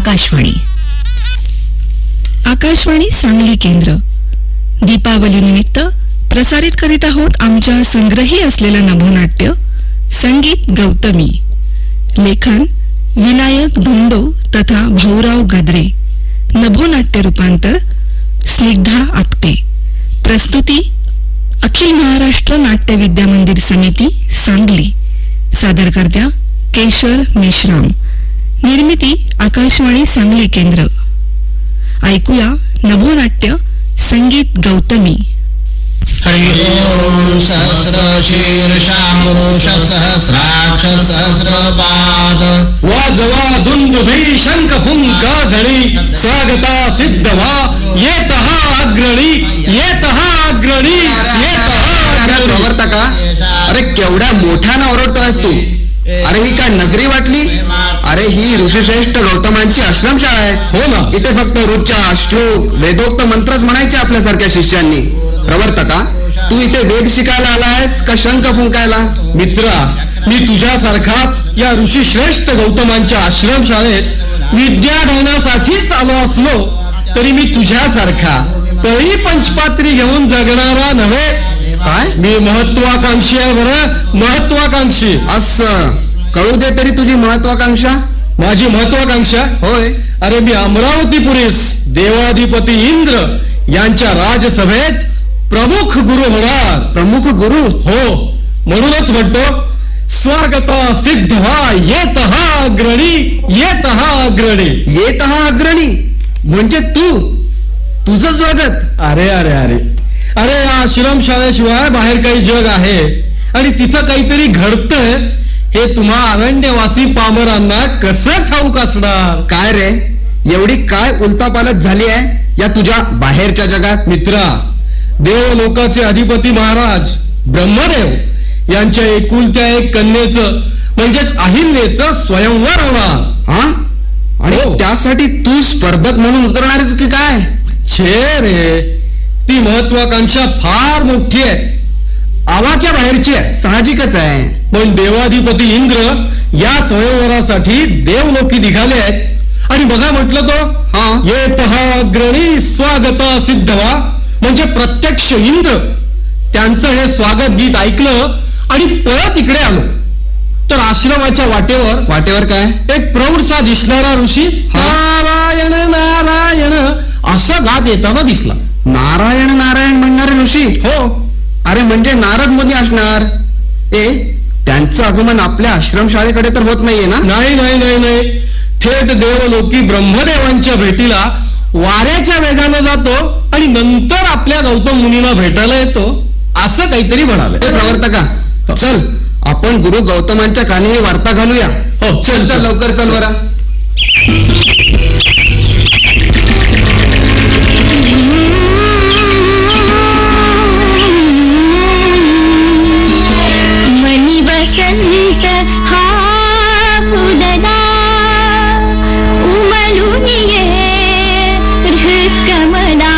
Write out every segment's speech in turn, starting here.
आकाशवाणी. आकाशवाणी सांगली केंद्र दीपावली निमित्त प्रसारित करीत आहोत आमच्या संग्रही असलेलं नभोनाट्य संगीत गौतमी. लेखन विनायक धोंडो तथा भाऊराव गद्रे. नभोनाट्य रूपांतर स्निग्धा आपटे. प्रस्तुती अखिल महाराष्ट्र नाट्य विद्या मंदिर समिती सांगली. सादरकर्त्या केशर मेश्राम. निर्मिती आकाशवाणी सांगली केंद्र. ऐकूया नभोनाट्य संगीत गौतमी. हरि ओम सहस्रशीर्षा पुरुष सहस्राक्ष सहस्रपाद वाजवा दुंदुभी शंख फुंक झळी स्वागता सिद्ध व्हा येतः अग्रणी येतः अग्रणी येतः प्रवर्ता का? अरे केवढ्या मोठ्यानं ओरडतोयस तू? अरे ही काय नगरी वाटली? अरे ही ऋषिश्रेष्ठ गौतमांची आश्रमशाळा आहे. हो ना. इथे फक्त ऋचा श्लोक वेदोक्त मंत्रच म्हणायचे आपल्यासारख्या शिष्यांनी. प्रवर्ता का तू इथे वेद शिकायला आलायस का शंख फुंकायला? मित्रा, मी तुझ्यासारखाच या ऋषिश्रेष्ठ गौतमांच्या आश्रमशाळेत विद्यादानासाठीच आलो असलो तरी मी तुझ्यासारखा तरी पंचपात्री घेऊन जगणारा नव्हे. काय? मी महत्वाकांक्षी आहे बरं, महत्वाकांक्षी. असं कळू दे तरी तुझी महत्वाकांक्षा. माझी महत्वाकांक्षा? होय. अरे मी अमरावतीपुरीस देवाधिपती इंद्र यांच्या राजसभेत प्रमुख गुरु होणार. प्रमुख गुरु? हो, म्हणूनच म्हणतो स्वागता सिद्ध व्हा येतः अग्रणी येतः अग्रणी. येत हा अग्रणी म्हणजे तुझं स्वागत. अरे अरे अरे अरे या आश्रमशाळेशिवाय बाहेर काही जग आहे आणि तिथं काहीतरी घडतंय हे तुम्हा अरण्यवासी पामरांना कसं ठाऊक असणार? काय रे, एवढी काय उलतापालत झाली आहे या तुझ्या बाहेरच्या जगात? मित्रा, देवलोकाचे अधिपती महाराज ब्रह्मदेव यांच्या एकुलत्या एक कन्येचं म्हणजेच अहिल्याचं स्वयंवर होणार. हा? आणि हो. त्यासाठी तू स्पर्धक म्हणून उतरणारच की काय? छे रे, ती महत्वाकांक्षा फार मोठी आहे, आवाक्या बाहेरची आहे. साहजिकच आहे. पण देवाधिपती इंद्र या स्वयंवरासाठी देवलोकी निघाले आहेत आणि बघा म्हटलं तो हा. येतः अग्रणी स्वागता सिद्ध व्हा म्हणजे प्रत्यक्ष इंद्र त्यांचं हे स्वागत गीत ऐकलं आणि पळत इकडे आलो तर आश्रमाच्या वाटेवर काय? एक प्रौढसा दिसणारा ऋषी नारायण नारायण असं गात येताना दिसला. नारायण नारायण म्हणणारे ऋषी? हो. अरे म्हणजे नारद मुनी असणार. त्यांचं आगमन आपल्या आश्रमशाळेकडे तर होत नाहीये ना? नाही नाही नाही नाही, थेट देवलोकी ब्रह्मदेवांच्या भेटीला वाऱ्याच्या वेगाने जातो आणि नंतर आपल्या गौतम मुनीला भेटायला येतो असं काहीतरी म्हणाले. प्रवर्तका, चल आपण गुरु गौतमांच्या कानी ही वार्ता घालूया. हो, चल चल लवकर चल बरा. मनी वसंत हा उदला उमलून ये हृत्कमला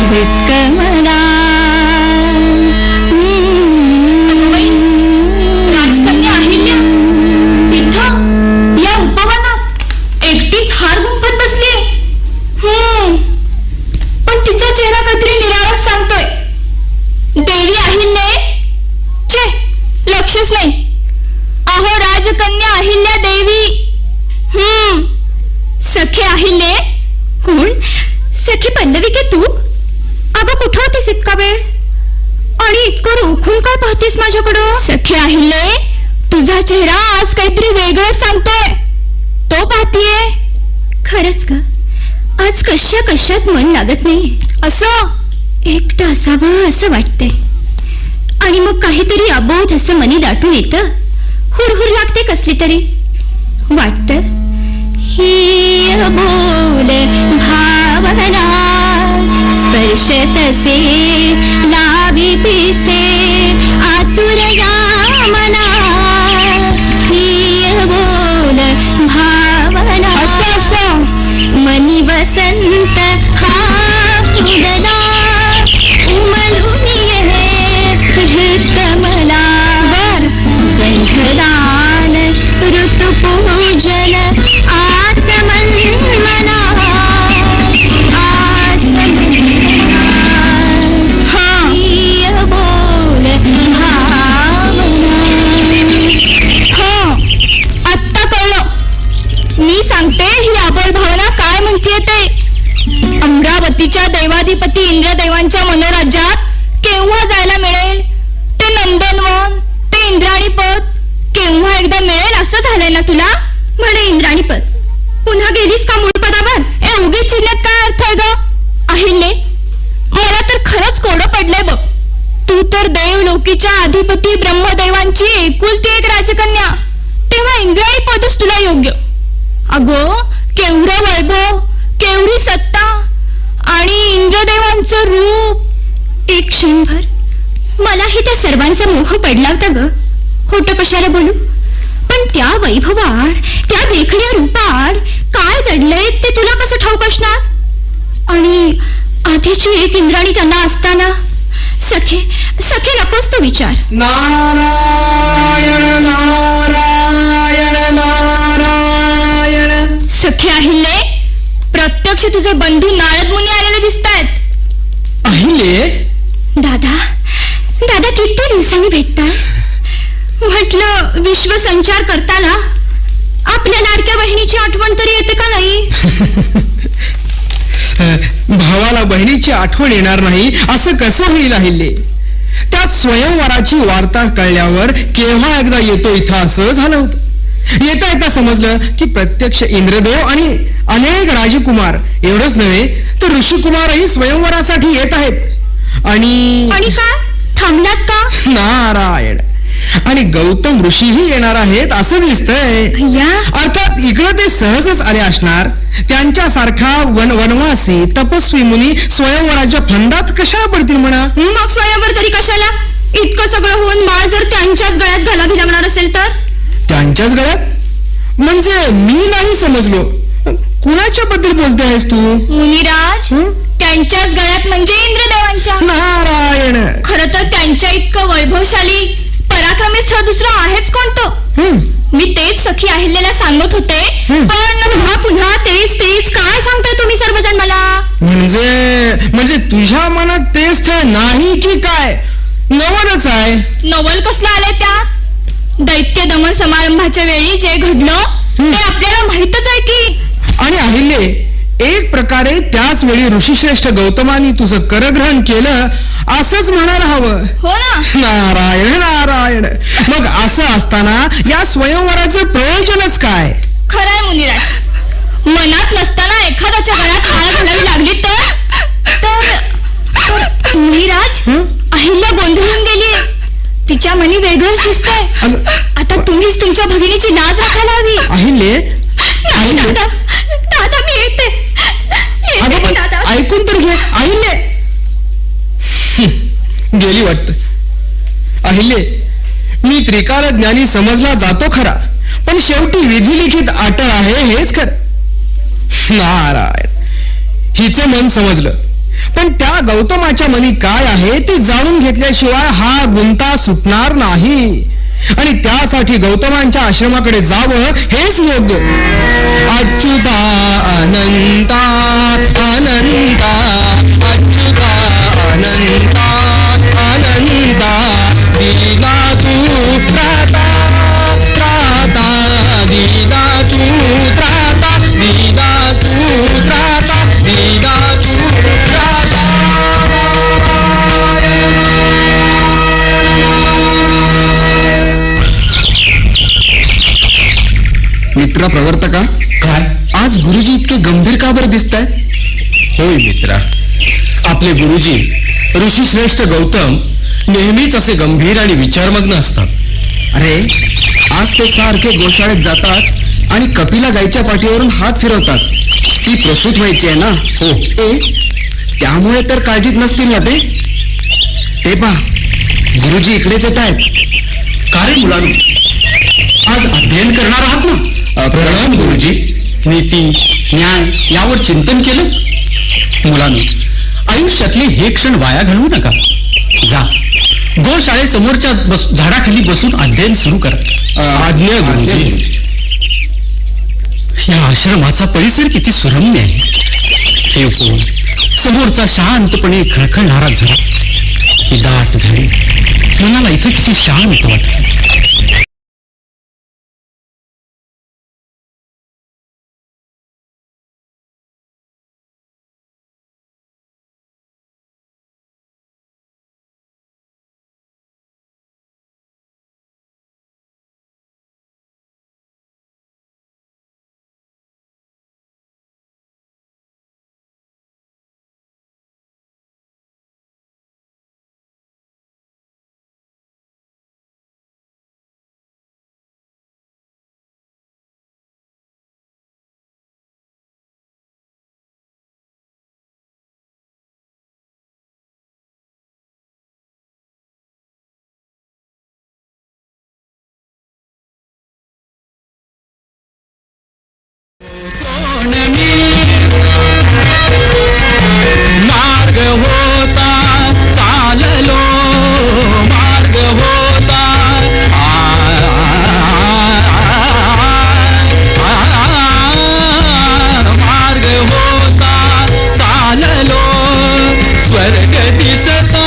हृत्कमला. राजकन्या अहिल्या इथं या उपवनात एकटीच हार गुंफत बसलीये. पण तिचा चेहरा काहीतरी निराळाच सांगतोय. देवी अहिल्ये चे लक्षच नाही. अहो राजकन्या अहिल्या देवी. सखे अहिल्ये कोण? सखी पल्लवी के तू? अगं कुठं होतीस इतका वेळ आणि इतकं रोखून काय पाहतेस माझ्याकडं? सखे अहिल्ये, तुझा चेहरा आज काहीतरी वेगळं सांगतोय. तो पाहतीये. खरंच ग, आज कशात मन लागत नाही. असं एकटं असावं असं वाटतंय आणि मग काहीतरी अबोध असं मनी दाटून येतं. हुरहुर लागते कसली तरी. वाटतं ही अबोल भावना स्पर्श तसे लावी पिसे आतुर या मना. ही अबोल भावना असं मनी वसंत हा उदला उमलून ये हृत्कमला. गंधदान ऋतुपूजन मी सांगते ही आबळ भावना काय म्हणतीये ते. अमरावतीच्या दैवाधिपती इंद्रदेवांच्या मनोराज्यात केव्हा जायला मिळेल? ते नंदनवन, ते इंद्राणीपद केव्हा एकदा मिळेल असं झालंय ना तुला? म्हणे इंद्राणीपद. पुन्हा गेलीस का मूळ पदावर? उगीच चिन्हात काय अर्थ आहे ग? अहिल्ये, मला तर खरंच कोडं पडलंय बघ. तू तर देवलोकीच्या अधिपती ब्रह्मदेवांची एकुलती एक राजकन्या, तेव्हा इंद्राणी पदच तुला योग्य. अगो, केवढं वैभव, केवढी सत्ता आणि इंद्रदेवांचं रूप. एक क्षणभर मलाही त्या सर्वांचा मोह पडला होता ग. खोटं कशाला बोलू? पण त्या वैभवाड, त्या देखण्या रूपाड काय दडलंय ते तुला कसं ठाऊक असणार? आणि आधीची एक इंद्राणी त्यांना असताना सखे सखे नकोस तो विचार. नारायण नारायण नारायण. सखे अहिल्ये, प्रत्यक्ष तुझे बंधू नारद मुनी आलेले दिसतायत. अहिल्ये, दादा दादा किती दिवसांनी भेटताय. म्हटलं विश्वसंचार करताना आपल्या लाडक्या बहिणीची आठवण तरी येते का नाही? भावाला बहिणीची आठवण येणार नाही असं कसं होईल अहिल्ये? त्या स्वयंवराची वार्ता कळल्यावर केव्हा एकदा येतो इथं असं झालं होतं. येता येता समजलं की प्रत्यक्ष इंद्रदेव आणि अनेक राजकुमार, एवढंच नव्हे तर ऋषिकुमारही स्वयंवरासाठी येत आहेत. आणि काय थांबलात का? नारायण, आणि गौतम ऋषीही येणार आहेत असं दिसतंय. या अर्थात इकडं ते सहजच आले असणार. त्यांच्यासारखा वनवासी तपस्वी मुनी स्वयंवराच्या फंदात कशाला पडतील म्हणा? मग स्वयंवर तरी कशाला? इतकं सगळं होऊन माळ जर त्यांच्याच गळ्यात घालावी लागणार असेल तर? त्यांच्याच गळ्यात म्हणजे मी नाही समजलो. कुणाच्या बद्दल बोलते आहेस तू? मुनिराज, त्यांच्याच गळ्यात म्हणजे इंद्रदेवांच्या. नारायण, खरं तर त्यांच्या इतकं वैभवशाली पराक्रमी स्थळ दुसरं आहेच कोणतं? मी तेच सखी अहिल्याला सांगत होते. पण पुन्हा पुन्हा तेच तेच काय सांगताय तुम्ही सर्वजण मला? म्हणजे तुझ्या मनात ते स्थळ नाही की काय? नवलच आहे. नवल कसलं आलंय त्यात? दैत्य दमन समारंभाच्या वेळी जे घडलं ते आपल्याला माहितच आहे की. आणि अहिल्ये, एक प्रकारे त्याच वेळी ऋषीश्रेष्ठ गौतमानी तुझं करग्रहण केलं असंच म्हणायला हवं. हो ना? नारायण नारायण. मग असं असताना या स्वयंवराचं प्रयोजनच काय? खरंय मुनिराज, मनात नसताना एखाद्याच्या गळ्यात माळ घालावी लागली तर मुनिराज, अहिल्या गोंधळून गेली. तिच्या मनी वेगळंच दिसतंय. आता तुम्हीच तुमच्या भगिनीची लाज राखायला हवी. अहिल्ये, नाही दादा, दादा मी येते अगं पण दादा. ऐकून तर घे. अहिल्ये गेली वाटत. अहिल्ये, मी त्रिकाल ज्ञानी समजला जातो खरा, पण शेवटी विधिलिखित अटळ आहे हेच खरं. नारायण, हिचं मन समजलं, पण त्या गौतमाच्या मनी काय आहे ते जाणून घेतल्याशिवाय हा गुंता सुटणार नाही. आणि त्यासाठी गौतमांच्या आश्रमाकडे जावं हेच योग्य. अच्युता अनंता अनंता अच्युता अनंता अनंता दीना तू त्राता त्राता दीना तू त्राता दीना तू त्राता दीना तू त्राता. मित्रा प्रवर्तका, काय? आज गुरुजी इतके गंभीर का बरं दिसत आहेत? होय मित्रा, आपले गुरुजी ऋषीश्रेष्ठ गौतम नेहमीच असे गंभीर आणि विचारमग्न असतात. अरे, आज ते सारखे गोशाळेत जातात आणि कपिला गाईच्या पाठीवरून हात फिरवतात. ती प्रसूत व्हायची आहे ना? हो. त्यामुळे तर काळजीत नसतील ना ते? ते पहा, गुरुजी इकडेच येत आहेत. का रे मुलांनो, आज अध्ययन करणार आहात ना? प्रणाम गुरुजी. नीती न्याय यावर चिंतन केलं? मुलांनो, आयुष्यातले हे क्षण वाया घालवू नका. जा, गोशाळेसमोरच्या झाडाखाली बसून अध्ययन सुरू करा. आज्ञा गुरुजी. या आश्रमाचा परिसर किती सुरम्य आहे. हे उपवन, समोरचा शांतपणे खळखळणारा झरा, ही दाट झाडी, मनाला इथं किती शांत वाटतं. कोण मी मार्ग होता चाललो मार्ग होता मार्ग होता चाललो स्वर्ग दिसता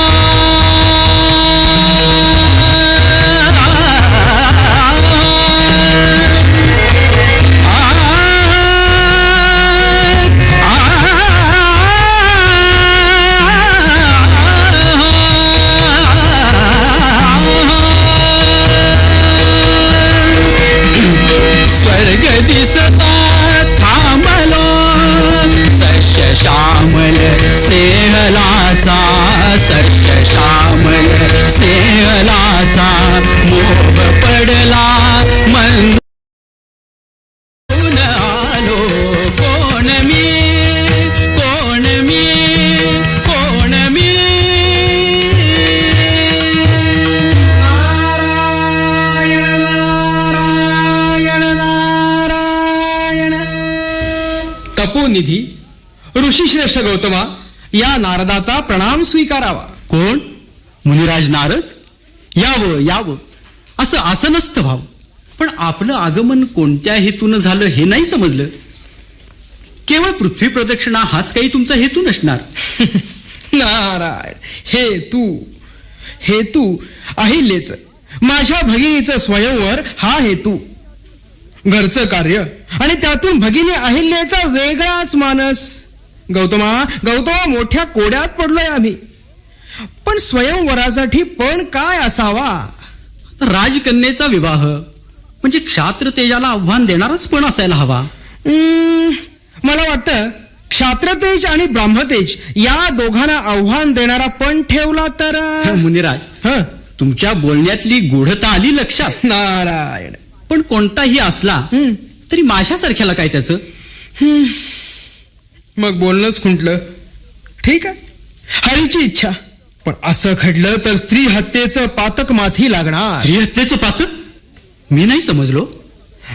स्वर्ग दिसता थांबलो सस्य श्यामल स्नेहलाचा सस्य श्यामल स्नेहलाचा मोह पडला मन आलो कोण मी कोण मी कोण मी तपोनिधी ऋषीश्रेष्ठ गौतमा, या नारदाचा प्रणाम स्वीकारावा. कोण मुनिराज नारद? यावं यावं असं आसनस्थ व्हावं. पण आपलं आगमन कोणत्या हेतून झालं हे नाही समजलं. केवळ पृथ्वी प्रदक्षिणा हाच काही तुमचा हेतू नसणार. नारायण, हेतू अहिल्याचं, माझ्या भगिनीचं स्वयंवर हा हेतू. घरचं कार्य आणि त्यातून भगिनी अहिल्याचा वेगळाच मानस. गौतमा मोठ्या कोड्यात पडलोय आम्ही. पण स्वयंवरासाठी पण काय असावा? राजकन्येचा विवाह म्हणजे क्षात्र तेजाला आव्हान देणारच पण असायला हवा. मला वाटतं क्षात्रतेज आणि ब्राह्मतेज या दोघांना आव्हान देणारा पण ठेवला तर. मुनिराज, तुमच्या बोलण्यातली गूढता आली लक्षात. नारायण, पण कोणताही असला तरी माझ्यासारख्याला काय त्याचं. मग बोलणंच खुंटलं. ठीक आहे, हरीची इच्छा. पण असं घडलं तर स्त्री हत्येचं पातक माथी लागणार. स्त्री हत्येचं पातक? मी नाही समजलो.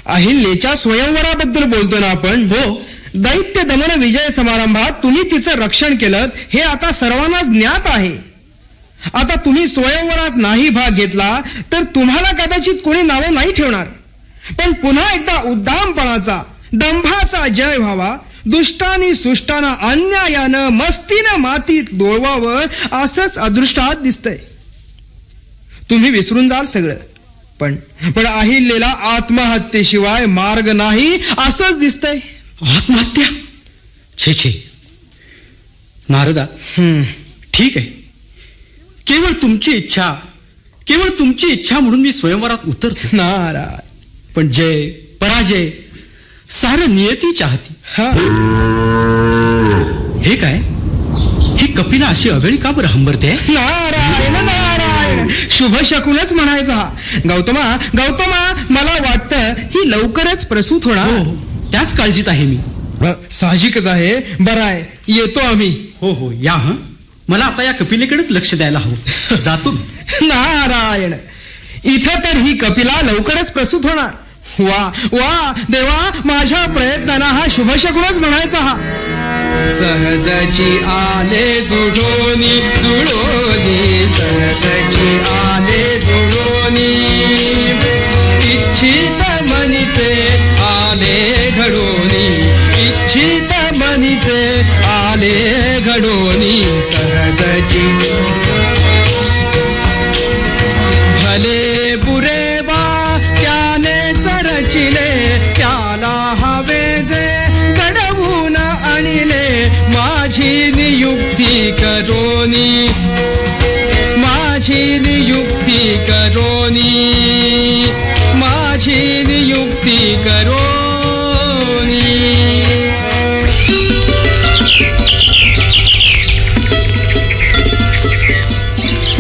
अहिल्याच्या स्वयंवराबद्दल बोलतो ना आपण. हो. दैत्य दमन विजय समारंभात तुम्ही तिचं रक्षण केलं हे आता सर्वांनाच ज्ञात आहे. आता तुम्ही स्वयंवरात नाही भाग घेतला तर तुम्हाला कदाचित कोणी नावं नाही ठेवणार. पण पुन्हा एकदा उद्दामपणाचा दंभाचा जय व्हावा, दुष्टानी सुष्टाना अन्यायानं मस्तीनं मातीत लोळवावं असंच अदृष्टात दिसतंय. तुम्ही विसरून जाल सगळं. पण अहिल्याला आत्महत्येशिवाय मार्ग नाही असंच दिसतंय. आत्महत्या? छे नारदा, ठीक आहे. केवळ तुमची इच्छा म्हणून मी स्वयंवरात उतरतो. नारायण, पण जय पराजय सारं नियतीच्या हाती. हे काय, ही कपिला अशी अगळी का बरं हंबरते? नारायण, शुभ शकूनच म्हणायचा हा. गौतमा मला वाटतं ही लवकरच प्रसूत होणार. हो, त्याच काळजीत आहे मी. साहजिकच आहे. बरं आहे, येतो आम्ही. हो या. मला आता या कपिलेकडेच लक्ष द्यायला हवं. जातो. नारायण, इथं तर ही कपिला लवकरच प्रसूत होणार. वा देवा, माझ्या प्रयत्नांना हा शुभ शकूनच म्हणायचा हा. सहजची आले जुळोनी सहजची आले जुळोनी इच्छित मनीचे आले घडोनी इच्छित मनीचे आले घडोनी सहजची भले बुरे बा त्याने रचिले त्याला हवे जे घडवून आणले माझी नियुक्ती करोनी माझी नियुक्ती करोनी माझी नियुक्ती करोनी.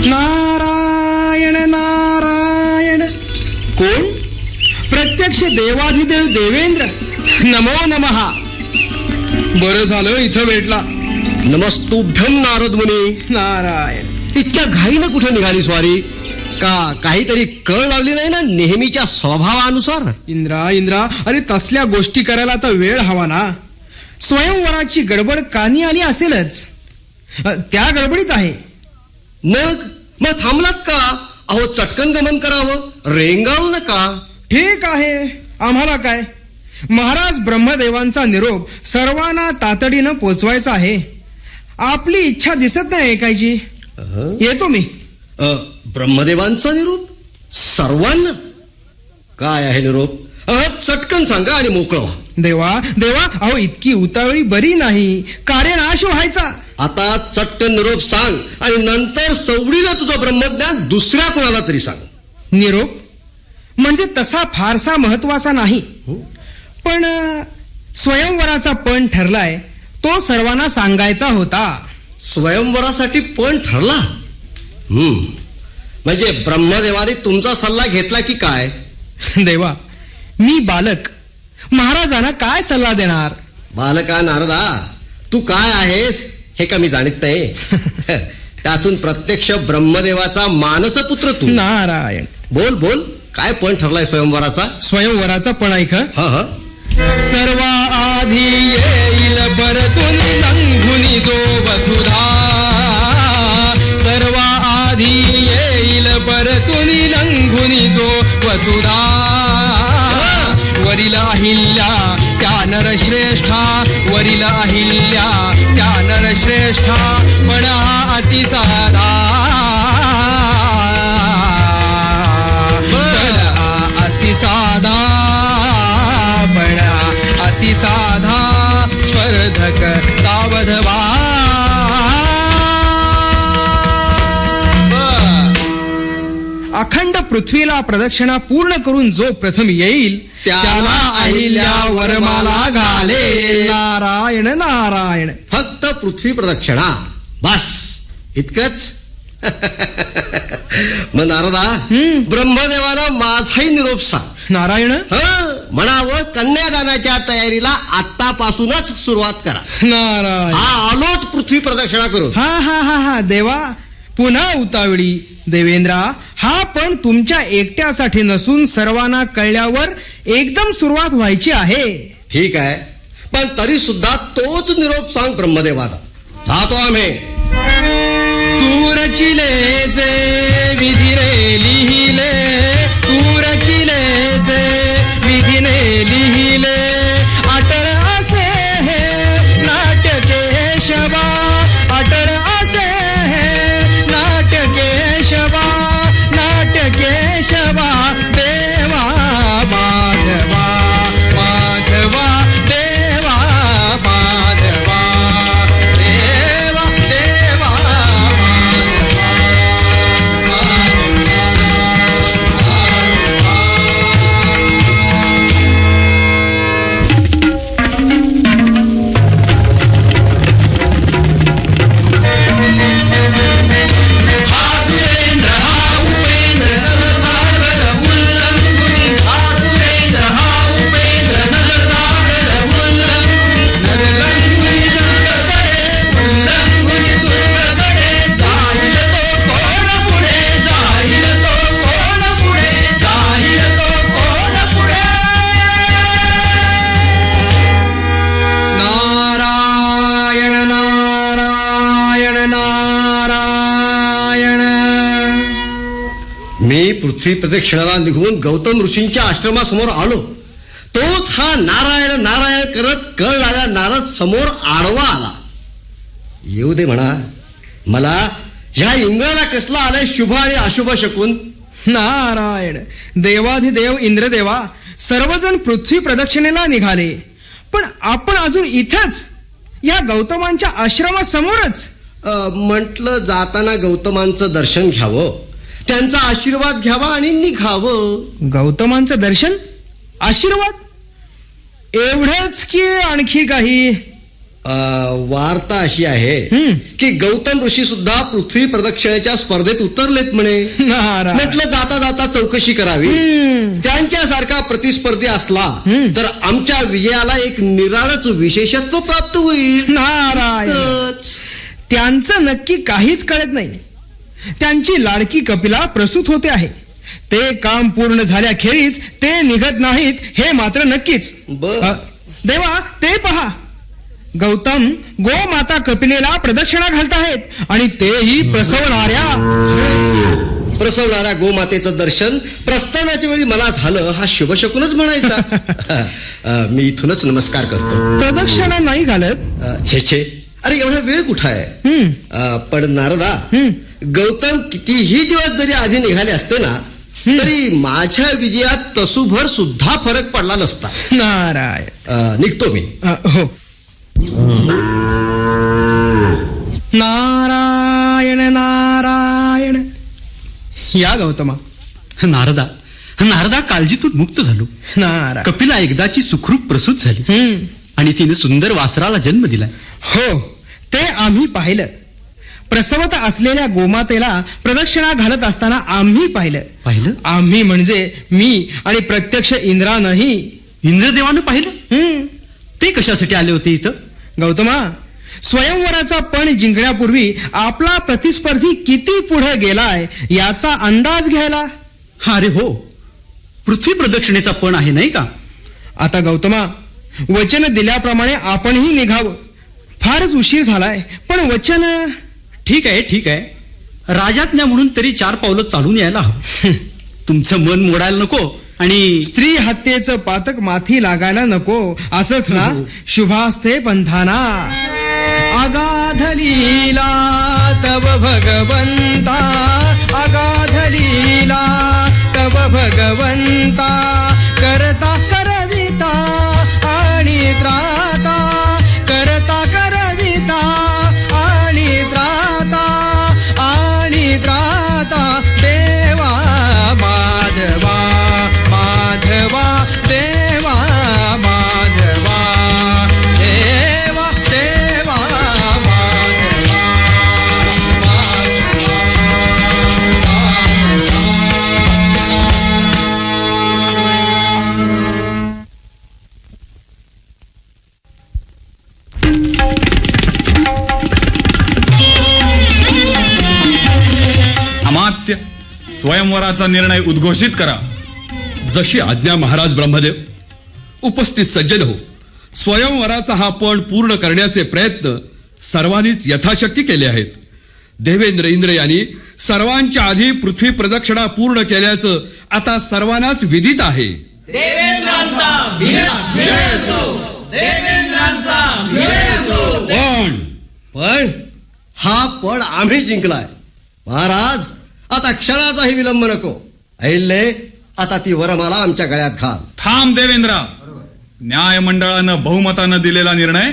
नारायण नारायण. कोण? प्रत्यक्ष देवाधिदेव देवेंद्र. नमो नमः. बरं झालं इथं भेटला. नमस्तुभ्यम नारद मुनी. नारायण, इतक्या घाईनं कुठे निघाली स्वारी? काहीतरी कळ लावली नाही ना नेहमीच्या स्वभावानुसार? इंद्रा, अरे तसल्या गोष्टी करायला तर वेळ हवा ना. स्वयंवराची गडबड कानी आली असेलच. त्या गडबडीत आहे. मग थांबलात का? अहो चटकन गमन करावं, रेंगाळू नका. ठीक आहे, आम्हाला काय. महाराज ब्रह्मदेवांचा निरोप सर्वांना तातडीनं पोचवायचा आहे. आपली इच्छा दिसत नाही ऐकायची. येतो मी. ब्रह्मदेवांचा निरोप सर्वांना? काय आहे निरोप? चटकन सांगा आणि मोकळं व्हा. देवा अहो इतकी उतावळी बरी नाही. कार्यनाश व्हायचा. आता चटकन निरोप सांग आणि नंतर सवडीला तुझं ब्रह्मज्ञान दुसऱ्या कोणाला तरी सांग. निरोप म्हणजे तसा फारसा महत्वाचा नाही, पण स्वयंवराचा पण ठरलाय तो सर्वांना सांगायचा होता. स्वयंवरासाठी पण ठरला? म्हणजे ब्रह्मदेवाने तुमचा सल्ला घेतला की काय? देवा, मी बालक, महाराजांना काय सल्ला देणार? बालका नारदा, तू काय आहेस हे का मी जाणत नाही. त्यातून प्रत्यक्ष ब्रह्मदेवाचा मानसपुत्र तू. नारायण. बोल काय पण ठरलाय स्वयंवराचा? स्वयंवराचा पण ऐक. हा. सर्व आधी येईल परतून लंघुनी जो वसुधा, सर्व आधी येईल परतून लंघुनी जो वसुधा, वरील अहिल्या त्या नरश्रेष्ठा, वरील अहिल्या त्या नरश्रेष्ठा, पण हा अतिसाधा, अतिसाधा, अतिसाधा, स्पर्धक सावधवा. अखंड पृथ्वीला प्रदक्षिणा पूर्ण करून जो प्रथम येईल त्याला अहिल्या वरमाला घालेल. नारायण नारायण. फक्त पृथ्वी प्रदक्षिणा बस, इतकंच? मग नारदा, ब्रह्मदेवाला माझाही निरोप सांग. नारायण. म्हणावं कन्यादानाच्या तयारीला आतापासूनच सुरुवात करा. नारायण. हा आलोच पृथ्वी प्रदक्षिणा करून. हा देवा, पुन्हा उतावळी. देवेंद्रा, हा पण तुमच्या एकट्यासाठी नसून सर्वांना कळल्यावर एकदम सुरुवात व्हायची आहे. ठीक आहे, पण तरी सुद्धा तोच निरोप सांग ब्रह्मदेवाला. जातो आम्ही. तू रचिले जे विधिने लिहिले, तू रचिले जे विधिने लिहिले, अटळ असे हे नाट्य केशवा, अटळ असे हे नाट्य केशवा, नाट्य केशवा, देवा माधवा, माधवा, देवा माधवा, देवा देवा मी पृथ्वी प्रदक्षिणाला निघून गौतम ऋषींच्या आश्रमासमोर आलो. तोच हा नारायण नारायण करत कळ लाव्या नारद समोर आडवा आला. येऊ दे म्हणा, मला ह्या इंद्राला कसला आलाय शुभ आणि अशुभ शकून. नारायण. देवाधिदेव इंद्रदेवा, सर्वजण पृथ्वी प्रदक्षिणेला निघाले, पण आपण अजून इथंच या गौतमांच्या आश्रमासमोरच. म्हटलं जाताना गौतमांचं दर्शन घ्यावं, त्यांचा आशीर्वाद घ्यावा आणि निघावं. गौतमांचं दर्शन, आशीर्वाद, एवढंच की आणखी काही? वार्ता अशी आहे की गौतम ऋषी सुद्धा पृथ्वी प्रदक्षिणेच्या स्पर्धेत उतरलेत म्हणे. नारायण. म्हटलं जाता जाता चौकशी करावी. त्यांच्यासारखा प्रतिस्पर्धी असला तर आमच्या विजयाला एक निराळच विशेषत्व प्राप्त होईल. नारायण. त्यांचं नक्की काहीच कळत नाही. त्यांची लाडकी कपिला प्रसूत होते आहे. ते काम पूर्ण झाल्याखेरीज ते निघत नाहीत हे मात्र नक्कीच. बर. देवा, ते पहा, गौतम गोमाता कपिलेला प्रदक्षिणा घालताहेत आणि तेही प्रसवणाऱ्या गोमातेचं दर्शन प्रस्थानाच्या वेळी मला झालं हा शुभशकुनच म्हणायचा. मी इथूनच नमस्कार करतो. प्रदक्षिणा नाही घालत. छे अरे एवढा वेळ कुठं आहे? पण नारदा, गौतम कितीही दिवस जरी आधी निघाले असते ना तरी माझ्या विजयात तसूभर सुद्धा फरक पडला नसता. नारायण. निघतो मी. हो. नारायण नारायण. या गौतमा. नारदा काळजीतून मुक्त झालो. नारायण. कपिला एकदाची सुखरूप प्रसूत झाली आणि तिने सुंदर वासराला जन्म दिला. हो, ते आम्ही पाहिलं. प्रसवत असलेल्या गोमातेला प्रदक्षिणा घालत असताना आम्ही पाहिलं. आम्ही म्हणजे मी आणि प्रत्यक्ष इंद्रानंही. इंद्रदेवानं पाहिलं? ते कशासाठी आले होते इथं? गौतमा, स्वयंवराचा पण जिंकण्यापूर्वी आपला प्रतिस्पर्धी किती पुढे गेलाय याचा अंदाज घ्यायला. अरे हो, पृथ्वी प्रदक्षिणेचा पण आहे नाही का? आता गौतमा, वचन दिल्याप्रमाणे आपणही निघावं. फारच उशीर झालाय, पण वचन. ठीक आहे. राजाज्ञा म्हणून तरी 4 पावलं चालून यायला हवं. तुमचं मन मोडायला नको आणि स्त्री हत्येचं पातक माथी लागायला नको, असंच ना? शुभास्ते पंथाना. अगाध लीला तव भगवंता, अगाध लीला तव भगवंता, करता करविता आणि त्राता, करता करविता आणि त्राता, आणि त्राता. देवा माधवा, माधवा देवा माधवा, देवा देवा माधवा, अमात्य, स्वयंवराचा निर्णय उद्घोषित करा. जशी आज्ञा महाराज ब्रह्मदेव. उपस्थित सज्जन हो, स्वयंवराचा हा पण पूर्ण करण्याचे प्रयत्न सर्वांनीच यथाशक्ती केले आहेत. देवेंद्र इंद्र यांनी सर्वांच्या आधी पृथ्वी प्रदक्षिणा पूर्ण केल्याचं आता सर्वांनाच विदित आहे. पण हा पण आम्ही जिंकलाय. महाराज, आता क्षणाचाही विलंब नको. अहिल्ये, आता ती वरमाला आमच्या गळ्यात घाल. थांब देवेंद्रा. न्याय मंडळानं बहुमतानं दिलेला निर्णय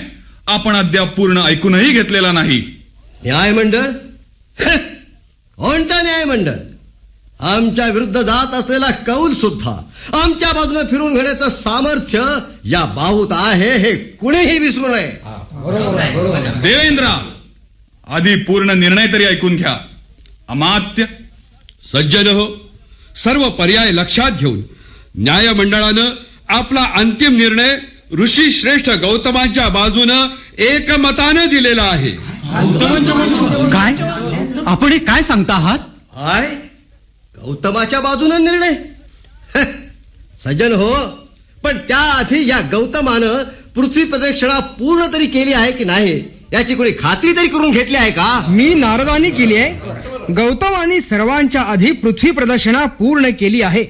आपण अद्याप पूर्ण ऐकूनही घेतलेला नाही. न्यायमंडळ? कोणता न्यायमंडळ? आमच्या विरुद्ध जात असलेला कौल सुद्धा आमच्या बाजूने फिरून घेण्याचं सामर्थ्य या बाहूत आहे, हे कुणीही विसरू नये. देवेंद्रा, आधी पूर्ण निर्णय तरी ऐकून घ्या. अमात्य, सज्जन हो, सर्व पर्याय लक्षात घेऊन न्यायमंडळानं आपला अंतिम निर्णय ऋषी श्रेष्ठ गौतमांच्या बाजूनं एकमतानं दिलेला आहे. काय आपण हे काय सांगता आहात? हाय, गौतमाच्या बाजूने निर्णय? सज्जन हो, पण त्याआधी या गौतमानं पृथ्वी प्रदक्षिणा पूर्ण तरी केली आहे की नाही याची कोणी खात्री तरी करून घेतली आहे का? मी नारदानी केली आहे. गौतमानी सर्वांच्या आधी पृथ्वी प्रदक्षिणा पूर्ण केली आहे.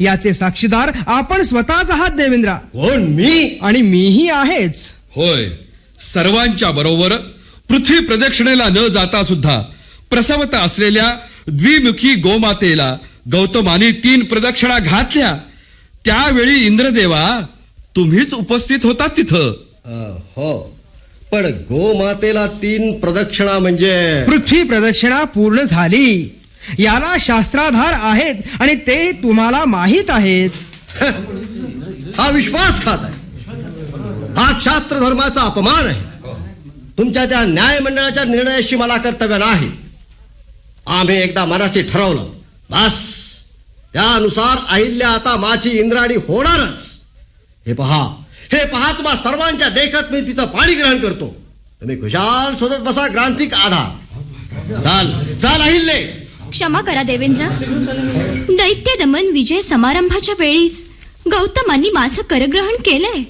याचे साक्षीदार आपण स्वतःच आहात देवेंद्रा. कोण? मी? आणि मीही आहेच. होय, सर्वांच्या बरोबर पृथ्वी प्रदक्षिणेला न जाता सुद्धा प्रसवत असलेल्या द्विमुखी गोमातेला गौतमाने 3 प्रदक्षिणा घातल्या. त्यावेळी इंद्रदेवा तुम्हीच उपस्थित होता तिथं. हो, पण गोमातेला 3 प्रदक्षिणा म्हणजे? पृथ्वी प्रदक्षिणा पूर्ण झाली याला शास्त्राधार आहेत आणि ते तुम्हाला माहीत आहेत. हा विश्वासघात आहे. हा शास्त्र धर्माचा अपमान आहे. तुमच्या त्या न्याय मंडळाच्या निर्णयाशी मला कर्तव्य नाही. आम्ही एकदा मनाशी ठरवलं, बस त्यानुसार अहिल्या आता माझी इंद्राणी होणारच. हे पहा तुम्हा सर्वांच्या देखत मी तिचं पाणी ग्रहण करतो. तुम्ही खुशाल शोधत बसा ग्रांथिक आधार. चाल अहिल्ये. क्षमा करा देवेंद्र. दैत्य दमन विजय समारंभाच्या वेळीच गौतमांनी माझं करग्रहण केलंय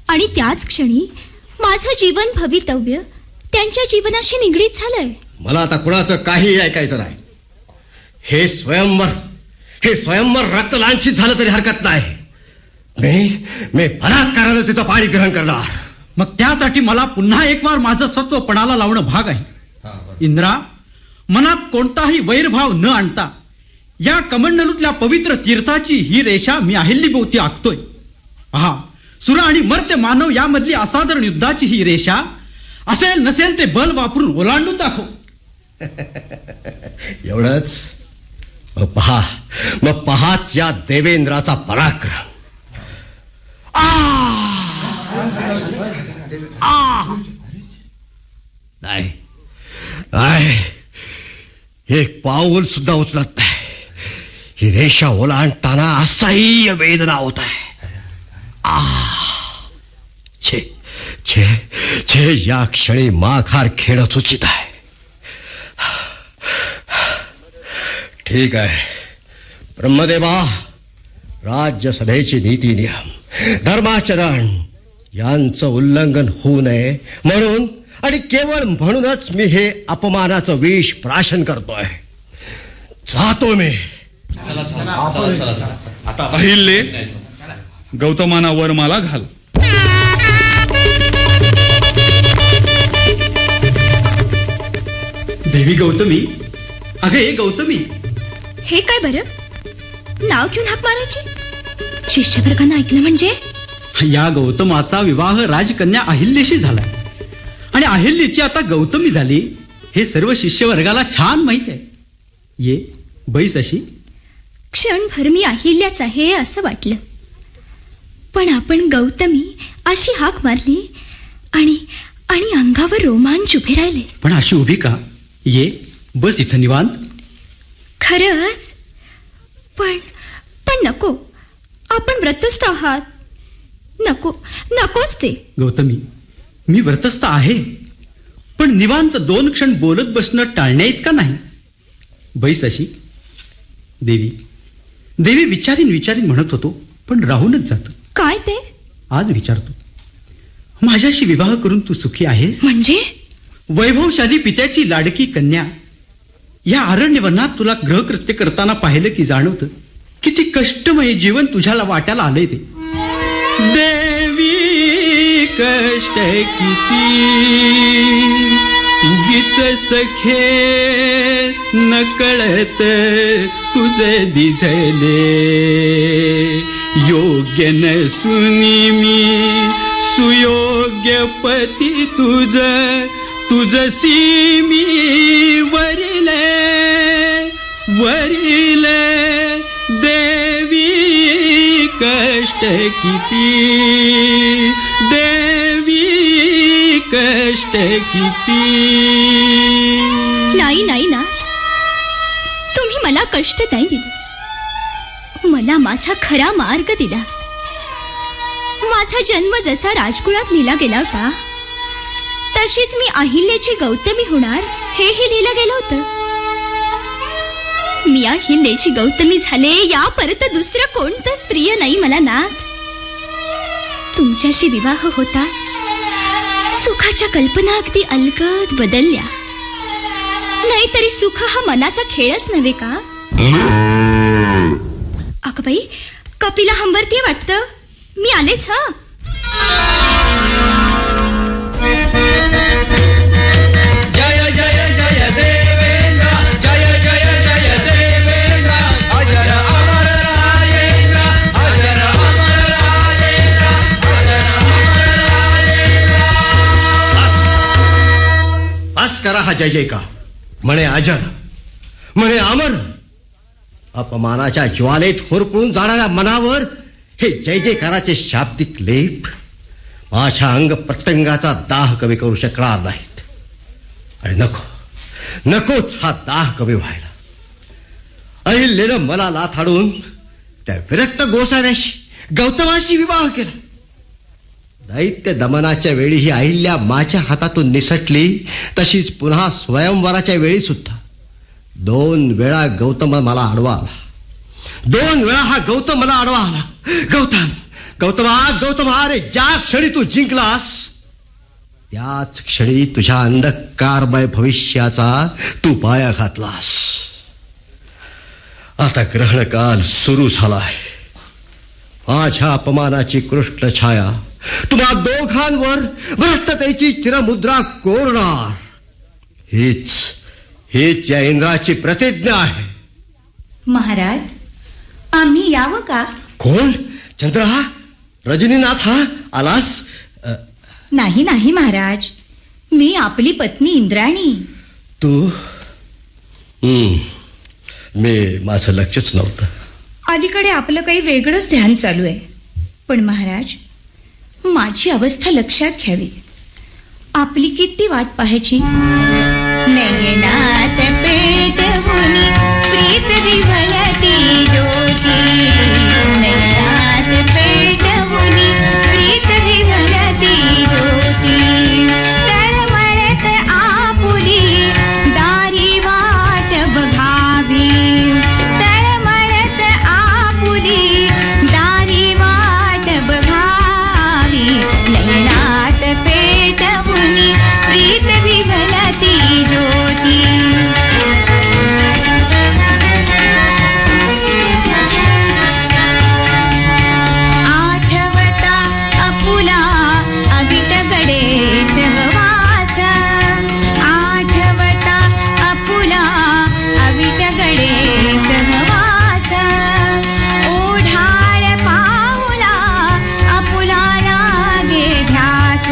आणि त्याच क्षणी माझं जीवन भवितव्य त्यांच्या जीवनाशी निगडीत झालंय. मला आता कुणाचं काही ऐकायचं नाही. हे स्वयंवर रक्तलांछित झालं तरी हरकत नाही. मी बलात्कारानं तिचं पाणी ग्रहण करणार. मग त्यासाठी मला पुन्हा एक वार माझं सत्व पणाला लावणं भाग आहे. इंद्रा, मनात कोणताही वैरभाव न आणता या कमंडलूतल्या पवित्र तीर्थाची ही रेषा मी अहिल्याभोवती आखतोय. पहा, सुर आणि मर्त्य मानव यामधली असाधारण युद्धाची ही रेषा असेल नसेल ते बल वापरून ओलांडून दाखव. एवढंच? मग पहाच या देवेंद्राचा पराक्रम. नाही, एक पाऊल सुद्धा उचलत नाही. ही रेषा ओलांडताना असह्य वेदना होत आहे. छे छे छे, या क्षणी माघार खेळत उचित आहे. ठीक आहे ब्रह्मदेवा, राज्यसभेची नीती नियम, धर्माचरण यांचं उल्लंघन होऊ नये म्हणून आणि केवळ म्हणूनच मी हे अपमानाचं विष प्राशन करतोय. जातो मी. अहिल्ये, गौतमाना वरमाला घाल. देवी गौतमी, अगे गौतमी. हे काय बरं, नाव घेऊन हाक मारायची? शिष्यवर्गानं ऐकलं म्हणजे? या गौतमाचा विवाह राजकन्या अहिल्याशी झाला आणि अहिल्याची आता गौतमी झाली हे सर्व शिष्यवर्गाला छान माहित आहे. ये बैस अशी. क्षणभर मी अहिल्याच आहे असं वाटलं, पण आपण गौतमी अशी हाक मारली आणि आणि अंगावर रोमांच उभे राहिले. पण अशी उभी का? ये बस इथं निवांत. खरंच? पण पण नको, आपण व्रतस्थ आहात. नको, नकोच ते. गौतमी, मी व्रतस्थ आहे, पण निवांत 2 क्षण बोलत बसणं टाळण्या इतका नाही. बैस अशी. देवी देवी, विचारीन म्हणत होतो, पण राहूनच जात. काय ते? आज विचारतो, माझ्याशी विवाह करून तू सुखी आहेस? म्हणजे? वैभवशाली पित्याची लाडकी कन्या या अरण्यवनात तुला गृहकृत्य करताना पाहिलं की जाणवतं किती कष्टमय जीवन तुझ्याला वाट्याला आलंय ते. देवी कष्ट किती उगीच सखे नकळत तुझे दिधले. योग्य नसुनी मी सुयोग्य पती तुझसी मी वरिले देवी कष्ट किती, देवी कष्ट किती. नाही नाही ना, तुम्ही मला कष्ट नाही दिले. मला माझा खरा मार्ग दिला. माझा जन्म जसा राजकुळात लिहिला गेला होता, तशीच मी अहिल्याची गौतमी होणार हेही लिहिलं गेलं होतं. मी अहिल्याची गौतमी झाले, या परत दुसरं कोणतंच प्रिय नाही मला नाथ. तुमच्याशी विवाह होताच सुखाच्या कल्पना अगदी अलगद बदलल्या. नाहीतरी सुख हा मनाचा खेळच नव्हे का? अगं बाई, कपिला हंबरतीये वाटतं. मी आलेच. हा, जय जय जय देवेंद्र, जय जय जय देवेंद्र, अजर अमर राजेंद्र, अजर अमर राजेंद्र, अजर अमर राजेंद्र. बस करा हा जय जयकार. म्हणे अजर, म्हणे अमर. अपमानाच्या ज्वालेत होरपळून जाणाऱ्या मनावर हे जय जयकाराचे शाब्दिक लेप माझ्या अंग प्रत्यंगाचा दाह कमी करू शकणार नाहीत. आणि नकोच हा दाह कमी व्हायला. अहिल्यानं मला लाथाडून त्या विरक्त गोसाव्याशी, गौतमाशी विवाह केला. दैत्य दमनाच्या वेळी ही अहिल्या माझ्या हातातून निसटली, तशीच पुन्हा स्वयंवराच्या वेळी सुद्धा 2 वेळा गौतम मला आडवा आला. 2 वेळा हा गौतम मला आडवा आला. गौतमा, अरे ज्या क्षणी तू जिंकलास याच क्षणी तुझ्या अंधकारमय भविष्याचा तू पाया घातलास. आता ग्रहणकाल सुरू झालाय. माझ्या अपमानाची कृष्ण छाया तुम्हा दोघांवर भ्रष्टतेची चिरमुद्रा कोरणार. हीच या इंद्राची प्रतिज्ञा आहे. महाराज, आम्ही यावं का? कोण? चंद्रा? रजनीनाथ हा आलास? नाही नाही महाराज, मी आपली पत्नी इंद्राणी. तू? मी माझं लक्षच नव्हतं. अलीकडे आपलं काही वेगळंच ध्यान चालू आहे. पण महाराज, माझी अवस्था लक्षात घ्यावी. आपली किती वाट पाहायची. नयनात पेट होनी प्रीत विभलती ज्योती. नयनात पेट होनी प्रीत विभलती ज्योती. तळमळत आपुली दारी वाट बघावी. तळमळत आपुली दारी वाट बघावी. नयनात पेट होनी प्रीत विभलती ज्योती. आठवता अपुला अविटगडे सहवास. आठवता अपुला अविटगडे सहवास. ओढाळ पाहुला अपुला लागे ध्यास.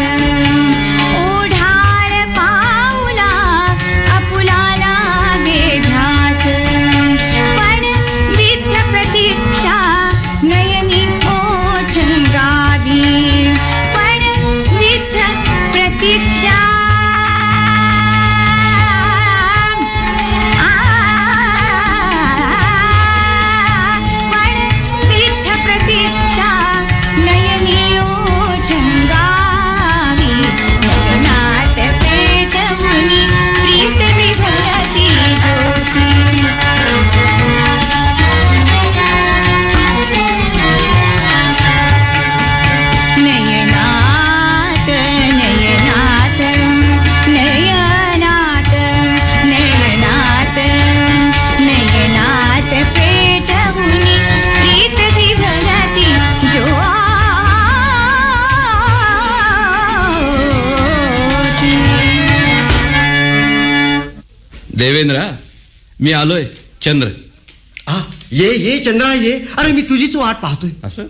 ओढाळ पाहुला अपुला लागे ध्यास. पण विद्य प्रतीक्षा नयनी ओठंगावी. पण विद्य प्रतीक्षा पण विद्य प्रतीक्षा नयनी ओठंगावी. नयनात पेट होनी प्रीत विभलती ज्योती. नयनात नयनात नयनात नयनात नयनात पेट होनी प्रीत विभलती ज्योती. देवेंद्रा, मी आलोय. चंद्र ये चंद्रा ये. अरे मी तुझीच वाट पाहतोय. असं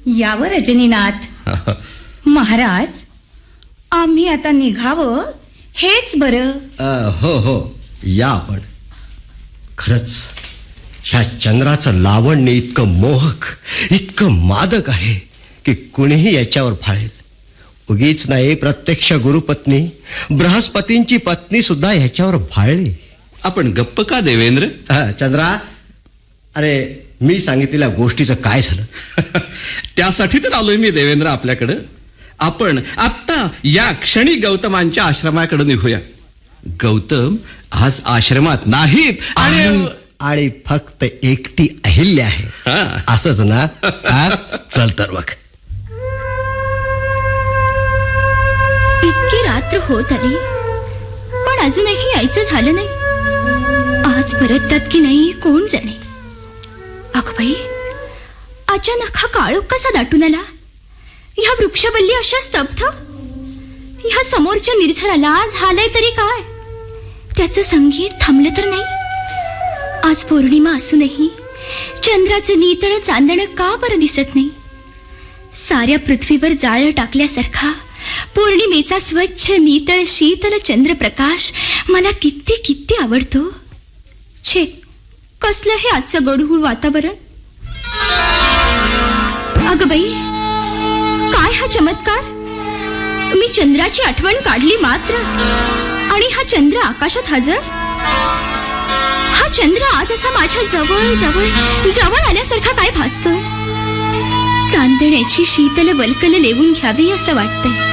यावर रजनीनाथ. महाराज, आम्ही आता निघावं हेच बरं. हो या आपण. खरंच ह्या चंद्राचं लावण्य इतकं मोहक, इतकं मादक आहे की कुणीही याच्यावर फाळेल. उगीच नाही, प्रत्यक्ष गुरुपत्नी बृहस्पतींची पत्नी सुद्धा ह्याच्यावर फाळली. आपण गप्प का देवेंद्र? चंद्रा, अरे मी सांगितलेल्या गोष्टीचं काय झालं? त्यासाठी तर आलोय मी देवेंद्र आपल्याकडं. आपण आत्ता या क्षणी गौतमांच्या आश्रमाकडे निघूया. गौतम आज आश्रमात नाहीत आणि फक्त एकटी अहिल्या आहे. हा. असंच ना? चल तर मग. इतकी रात्र होत आली, पण अजूनही यायचं झालं नाही. आज परततात की नाही कोण जाणे. अगं बाई, अचानक हा काळोख कसा दाटून आला. ह्या वृक्षवल्ली अशा स्तब्ध. ह्या समोरच्या निर्झराला झालंय तरी काय. त्याचं संगीत थांबलं तर नाही. आज पौर्णिमा असूनही चंद्राचं नितळ चांदणं का बरं दिसत नाही. साऱ्या पृथ्वीवर जाळं टाकल्यासारखा पौर्णिमेचा स्वच्छ नितळ शीतल चंद्रप्रकाश मला किती किती आवडतो. छे, कसलं हे आजचं गढूळ वातावरण. अगं बाई, काय हा चमत्कार. मी चंद्राची आठवण काढली मात्र आणि हा चंद्र आकाशात हजर. हा चंद्र आज असा माझ्या जवळ जवळ जवळ आल्यासारखा काय भासतोय. चांदण्याची शीतल वल्कल लेवून घ्यावी असं वाटतंय.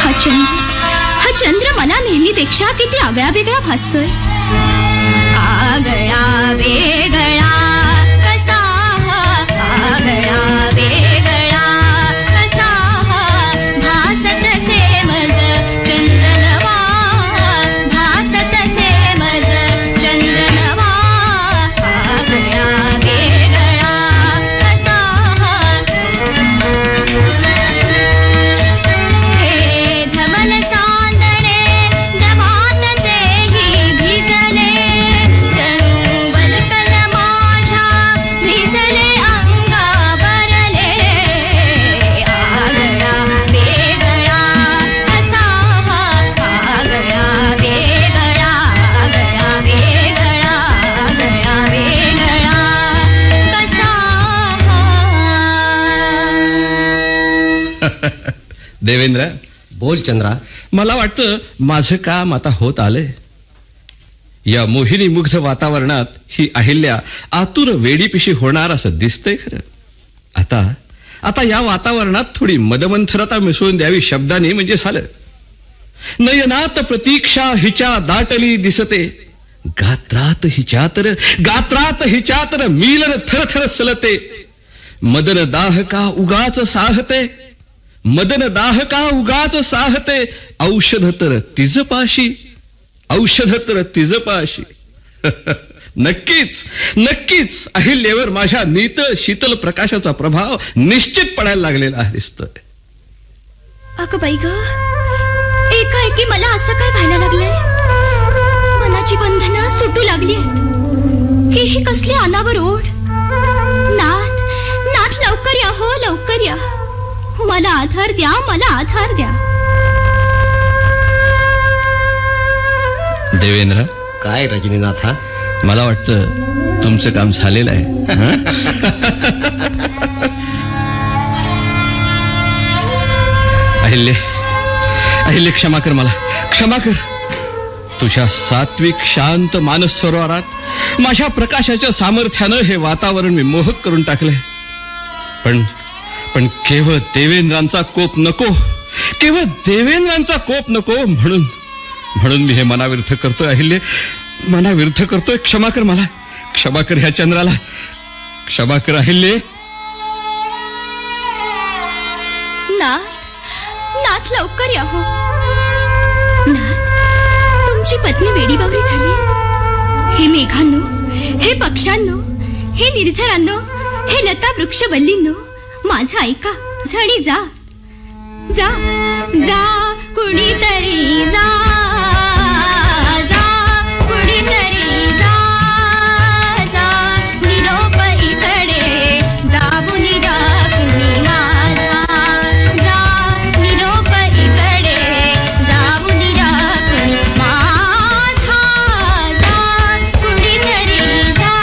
हा चंद्र मला नेहमीपेक्षा किती आगळा वेगळा भासतोय. आगळा वेगळा कसा हा. आगळा वेगळा कसा हा. भासत से मज देवेंद्र, बोल चंद्रा. मला वाटतं माझं काम आता होत आलंय. या मोहिनी मुग्ध वातावरणात ही अहिल्या आतुर वेडीपिशी होणार असं दिसतंय खरं. आता या वातावरणात थोडी मदमंथरता मिसळून द्यावी शब्दाने म्हणजे झालं. नयनात प्रतीक्षा हिच्या दाटली दिसते, गात्रात हिच्या तर मीलन थरथर सलते. मदन दाह का उगाच साहते, औषध तर तिज पाशी. नक्कीच अहिल्यावर माझ्या नितळ शीतल प्रकाशाचा प्रभाव निश्चित पडायला लागलेला आहे दिसतोय. अगं बाई ग, एकाएकी मला असं काय व्हायला लागलंय? मनाची बंधनं सुटू लागली आहेत. ही कसली अनावर ओढ. नाथ लवकर या, हो लवकर या. मला आधार द्या. देवेंद्र, काय रजनीनाथा? मला वाटतं तुमचं काम झालेलं आहे. अहिल्ये, क्षमा कर. तुझ्या सात्विक शांत मानस सरोवरात माझ्या प्रकाशाच्या सामर्थ्यानं हे वातावरण मी मोहक करून टाकलंय. पण केवळ देवेंद्रांचा कोप नको म्हणून मी हे मनाविरुद्ध करतोय. अहिल्ये, मनाविरुद्ध करतोय. क्षमा कर मला. क्षमा कर ह्या चंद्राला. क्षमा कर अहिल्ये. नाथ लवकर या हो. नाथ, तुमची पत्नी वेडीबावरी झाली. हे मेघांनो, हे पक्ष्यांनो, हे निर्झरांनो, हे लता वृक्षवल्लींनो, माझं ऐका. झणी जा कुणीतरी जा. निरोप इकडे जाबून द्या कुणी माझा. निरोप इकडे जाबून द्या कुणी माझा. कुणीतरी जा.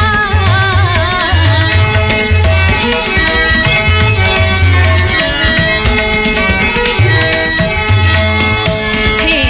हे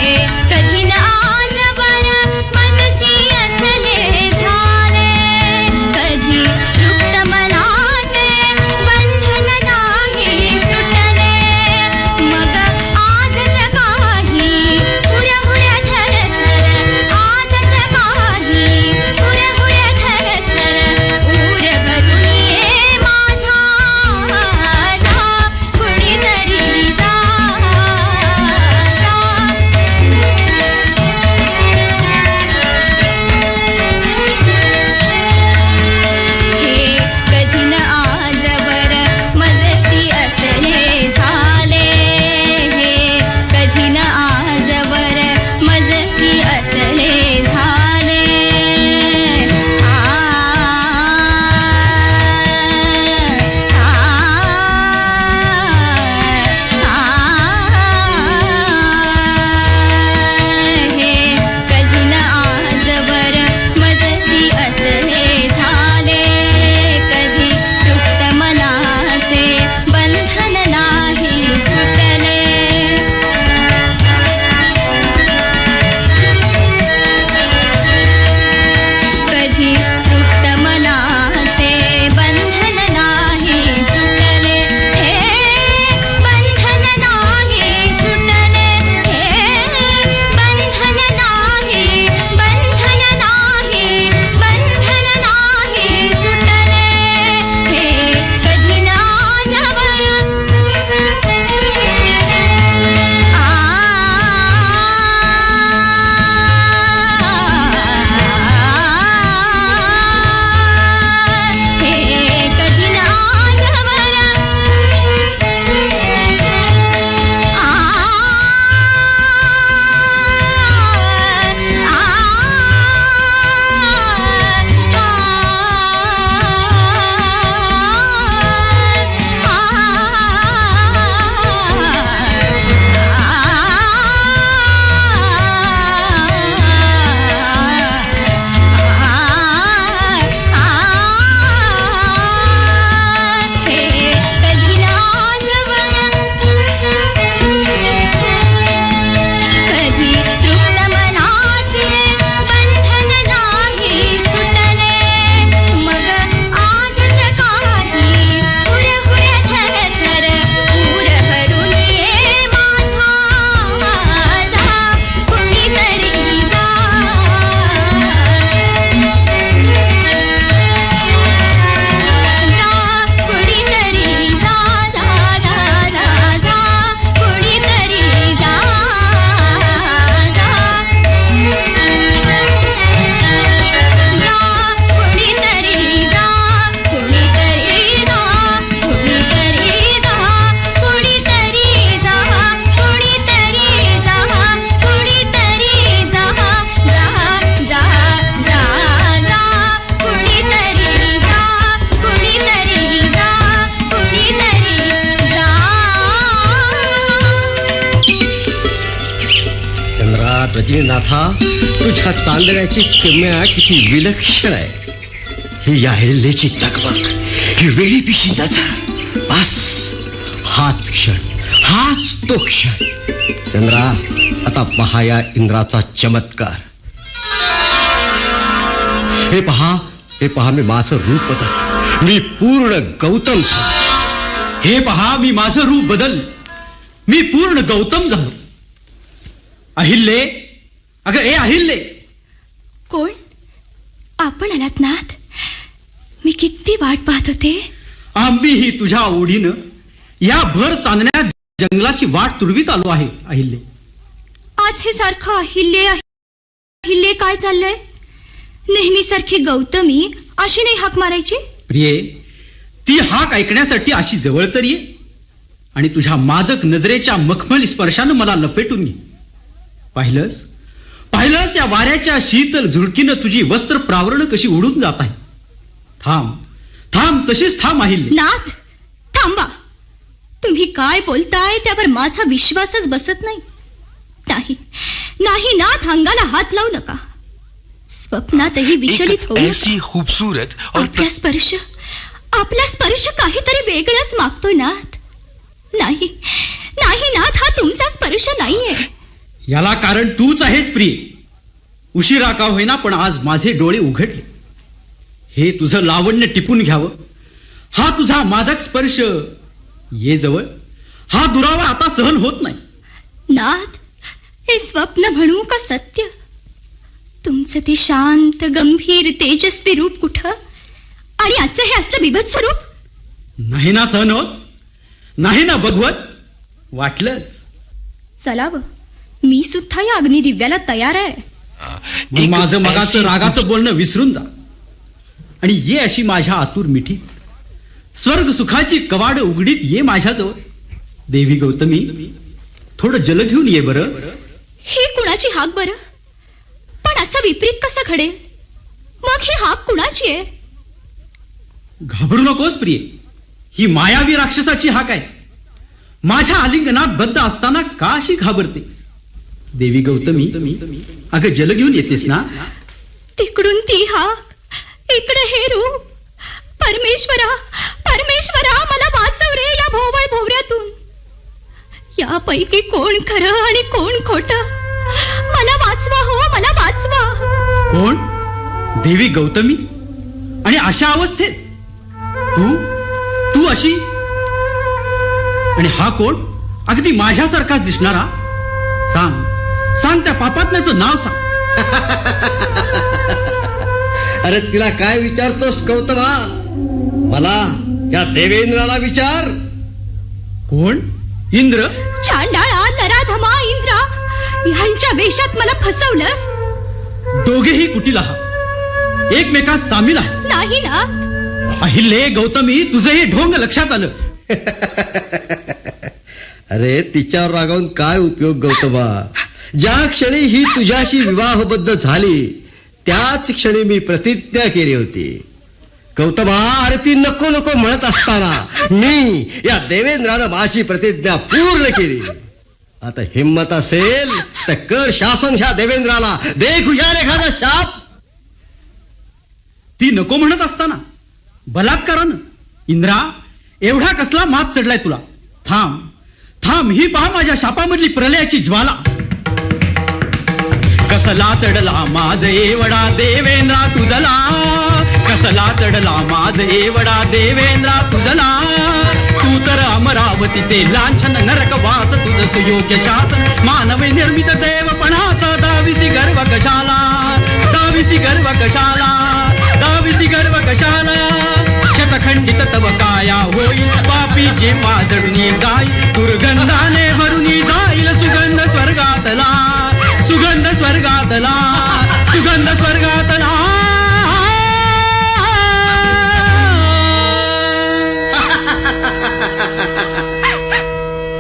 प्रजिनीनाथा, तुझ्या चांदण्याची किमया किती विलक्षण आहे. ही या अहिल्याची तकमक, ही वेळी पिशी नजर, बस हाच क्षण, हाच तो क्षण. चंद्रा, आता पहा या इंद्राचा चमत्कार. हे पहा मी माझं रूप बदल, मी पूर्ण गौतम झालो. हे पहा मी माझं रूप बदल, मी पूर्ण गौतम झालो. अहिल्ये, अगं ए अहिल्ये. कोण? आपण आलात नाथ? मी किती वाट पाहत होते. आम्हीही तुझ्या ओढीनं या भर चांदण्या जंगलाची वाट तुडवीत आलो आहे अहिल्ये. आज हे सारखं अहिल्ये अहिल्ये काय चाललंय? नेहमीसारखी गौतमी अशी नाही हाक मारायची. प्रिये, ती हाक ऐकण्यासाठी अशी जवळ तर ये आणि तुझ्या मादक नजरेच्या मखमली स्पर्शानं मला लपेटून घे. पाहिलंस या वाऱ्याच्या शीतल झुळकीनं तुझी वस्त्र प्रावरण कशी उडून जात आहे. थांब तशीच थांब अहिल्ये. नाथ, थांबा. तुम्ही काय बोलताय त्यावर माझा विश्वासच बसत नाही. नाही नाथ, अंगाला हात लावू नका. स्वप्नातही विचलित होऊ ऐसी खूबसूरत और आपला स्पर्श काहीतरी वेगळंच मागतोय नाथ. नाही नाथ, हा तुमचा स्पर्श नाहीये. याला कारण तूच आहेस प्रिय. उशिरा का होईना पण आज माझे डोळे उघडले. हे तुझं लावण्य टिपून घ्यावं. हा तुझा मादक स्पर्श ये जवळ. हा दुरावा आता सहन होत नाही. नाथ, हे स्वप्न म्हणू का सत्य? तुमचं ते शांत गंभीर तेजस्वी रूप कुठं आणि आजचं हे असलं बिभत्स रूप? नाही ना सहन होत, नाही ना बघवत. वाटलंच चलावं, मी सुद्धा या अग्निदिव्याला तयार आहे. मग माझं मगाचं रागाचं बोलणं विसरून जा आणि ये अशी माझ्या आतुर मिठीत. स्वर्ग सुखाची कवाड उघडीत ये माझ्याजवळ. देवी गौतमी, थोडं जल घेऊन ये बरं. ही कुणाची हाक बरं? पण असं विपरीत कसं घडेल? मग ही हाक कुणाची आहे? घाबरू नकोस प्रिय, ही मायावी राक्षसाची हाक आहे. माझ्या आलिंगनात बद्ध असताना का अशी घाबरतेस? देवी गौतमी, अगं जल घेऊन येतेस ना? तिकडून ती हाक, इकडे हे रूप. परमेश्वरा, मला वाचव रे या भोवळ भोवऱ्यातून. यापैकी कोण खरं आणि कोण खोटं? मला वाचवा, हो मला वाचवा. कोण? देवी गौतमी? आणि अशा अवस्थेत तू अशी? आणि हा कोण? अगदी माझ्यासारखाच दिसणारा. सांग त्या पापात्म्याचं नाव सांग. अरे तिला काय विचारतोस गौतमा? मला या देवेंद्राला विचार. कोण? इंद्र? चांडाळा, नराधमा, इंद्रा ह्यांच्या वेशात मला फसवलंस. दोघेही कुटील आहात, एकमेकात सामील आहे. नाही ना अहिल्ये, गौतमी, तुझं हे ढोंग लक्षात आलं. अरे तिच्यावर रागावून काय उपयोग गौतमा? ज्या क्षणी ही तुझ्याशी विवाहबद्ध झाली त्याच क्षणी मी प्रतिज्ञा केली होती. गौतमा, अरे ती नको म्हणत असताना मी या देवेंद्रानं माझी प्रतिज्ञा पूर्ण केली. आता हिम्मत असेल तर कर शासन ह्या देवेंद्राला. दे खुशाल एखादा शाप. ती नको म्हणत असताना बलात्कारानं? इंद्रा, एवढा कसला मात चढलाय तुला? थांब, ही पहा माझ्या शापामधली प्रलयाची ज्वाला. कसला चढला माझ एवढा देवेंद्रा तुझला. कसला चढला माझ एवढा देवेंद्रा तुझला. तू तर अमरावतीचे लांछन, नरकवास तुझ सुयोग्य शासन. मानव निर्मित देवपणाचा दाविसी गर्व कशाला? दाविसी गर्व कशाला? दाविसी गर्व कशाला? शतखंडित तव काया होईल पापी जेव्हा जडून जाईल. दुर्गंधाने भरून जाईल सुगंध स्वर्गातला. सुगंध स्वर्गातला. सुगंध स्वर्गातला.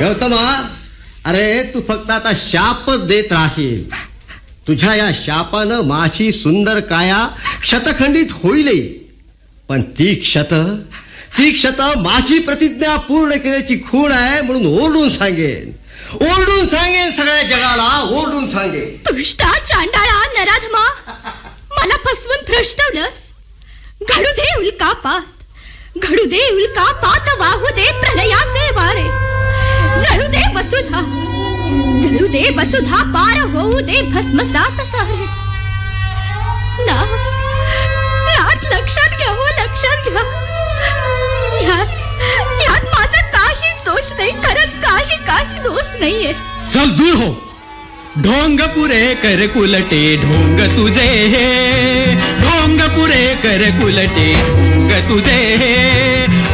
गौतमा, अरे तू फक्त आता शापच देत राहशील. तुझ्या या शापानं माझी सुंदर काया क्षतखंडित होईल. पण ती क्षत माझी प्रतिज्ञा पूर्ण केल्याची खूण आहे म्हणून ओरडून सांगेन. ओरडून सांगेन सगळ्या जगाला, ओरडून सांगेन. दुष्टा चांडाळा नराधमा, मला फसवून भ्रष्टवलंस. घडू दे उल्कापात, घडू दे उल्कापात, वाहू दे प्रलयाचे वारे. जळू दे वसुधा, जळू दे वसुधा, पार होऊ दे भस्मसात सारे. नाथ लक्षात घ्या, हो लक्षात घ्या. यात माझा काहीच दोष नाही, खरंच काही दोष नाहीये. चल दूर हो. ढोंग पुरे कर कुलटे ढोंग तुझे हे, ढोंग पुरे कर कुलटे ढोंग तुझे हे.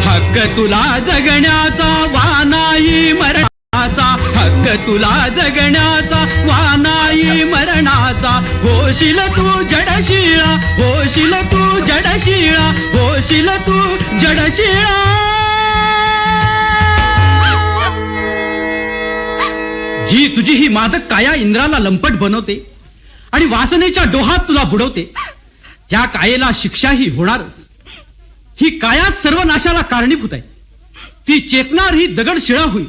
हक्क तुला जगण्याचा, वानाई मरणाचा. हक्क तुला जगण्याचा, वानाई मरणाचा. होशील तू जडशिळा, होशील तू जडशिळा, होशील तू जडशिळा. जी तुझी ही मादक काया इंद्राला लंपट बनवते आणि वासनेच्या डोहात तुला बुडवते, त्या कायेला शिक्षाही होणारच. ही काया सर्वनाशाला कारणीभूत आहे. ती चेतनार ही दगडशिळा होईल.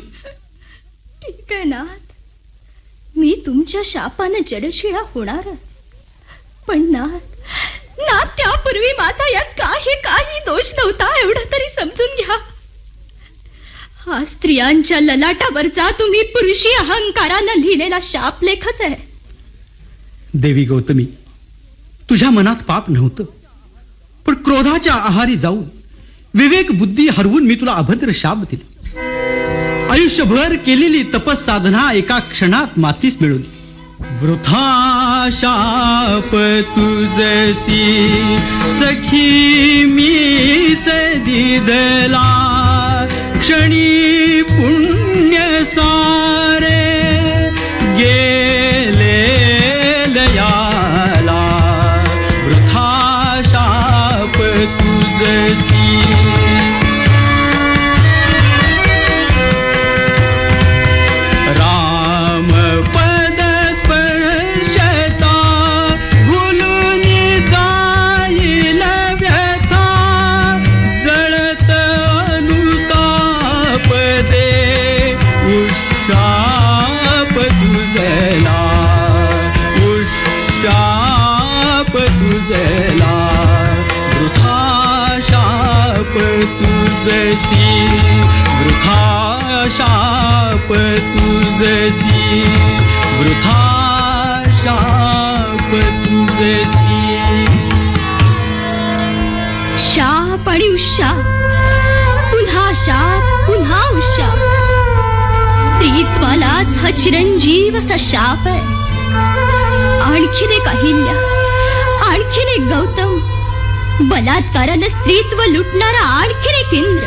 ठीक आहे नाथ, मी तुमच्या शापाने जडशिळा होणारच. पण नाथ त्यापूर्वी माझा यात काही दोष नव्हता, एवढं तरी समजून घ्या. हा स्त्रियांच्या ललाटावरचा तुम्ही पुरुषी अहंकारानं लिहिलेला शापलेखच आहे. देवी गौतमी, तुझ्या मनात पाप नव्हतं, पण क्रोधाच्या आहारी जाऊन विवेक बुद्धी हरवून मी तुला अभद्र शाप दिला. आयुष्यभर केलेली तपस साधना एका क्षणात मातीस मिळवली. वृथा शाप तुझसी सखी मीच दिदला, क्षणी पुण्य सारे गेले लयाला. वृथा शाप तुझसी. राम पद स्पर्शता भुलून जाईल व्यथा, जळत अनुताप दे उशाप तुझला, उशाप तुझला. वृथा शाप तुझसी, वृथा शाप तुझसी, वृथा शाप तुझसी. शाप आणि उशाप, पुन्हा शाप पुन्हा उशाप. स्त्रीत्वालाच हा चिरंजीव असा शाप आहे. आणखीन एक अहिल्या, आणखीन एक गौतम, बलात्कारानं स्त्रीत्व लुटणारा आणखीन एक इंद्र.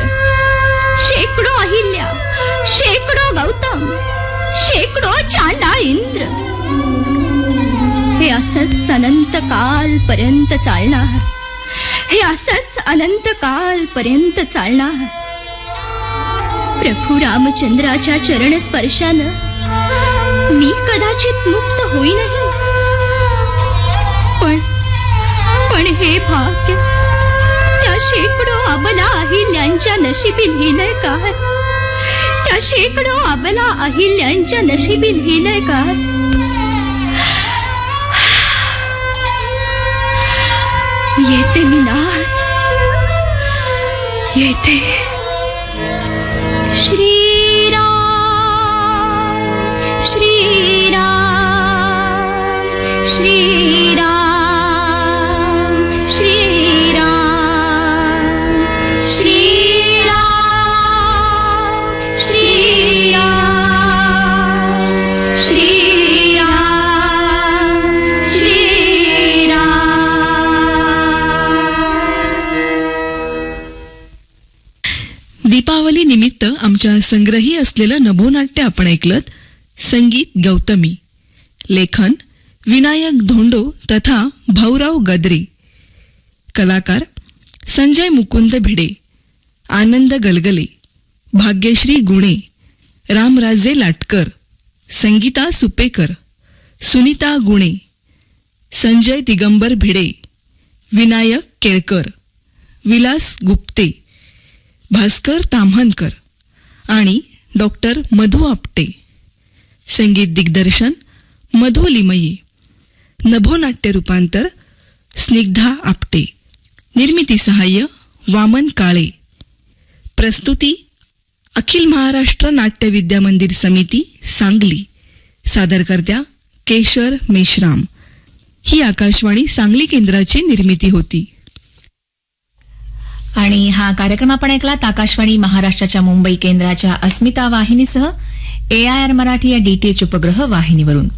शेकडो अहिल्या, शेकडो गौतम, शेकडो चांडाळ इंद्र. हे असंच अनंत काल पर्यंत चालणार, हे असंच अनंत काल पर्यंत चालणार. प्रभू रामचंद्राच्या चरण स्पर्शानं मी कदाचित मुक्त होईनही, पण हे भाग्य त्या शेकडो अबला अहिल्यांच्या नशिबी लिहिलंय काय? त्या शेकडो अबला अहिल्यांच्या नशिबी लिहिलंय काय? येते मी नाथ, येते. श्रीराम श्रीराम श्रीराम श्रीराम श्रीराम श्रीराम श्रीराम श्रीराम. दीपावली निमित्त आमच्या संग्रही असलेलं नभोनाट्य आपण ऐकलत. संगीत गौतमी, लेखन विनायक धोंडो तथा भाऊराव गद्रे, कलाकार संजय मुकुंद भिडे, आनंद गलगले, भाग्यश्री गुणे, रामराजे लाटकर, संगीता सुपेकर, सुनीता गुणे, संजय दिगंबर भिडे, विनायक केळकर, विलास गुप्ते, भास्कर ताम्हनकर आणि डॉक्टर मधु आपटे. संगीत दिग्दर्शन मधु लिमये. नभोनाट्य रूपांतर स्निग्धा आपटे. निर्मिती सहाय्य वामन काळे. प्रस्तुती अखिल महाराष्ट्र नाट्य विद्या मंदिर समिती सांगली. सादरकर्त्या केशर मेश्राम. ही आकाशवाणी सांगली केंद्राची निर्मिती होती. आणि हा कार्यक्रम आपण ऐकलात आकाशवाणी महाराष्ट्राच्या मुंबई केंद्राच्या अस्मिता वाहिनीसह AIR मराठी या DTH उपग्रह वाहिनीवरून.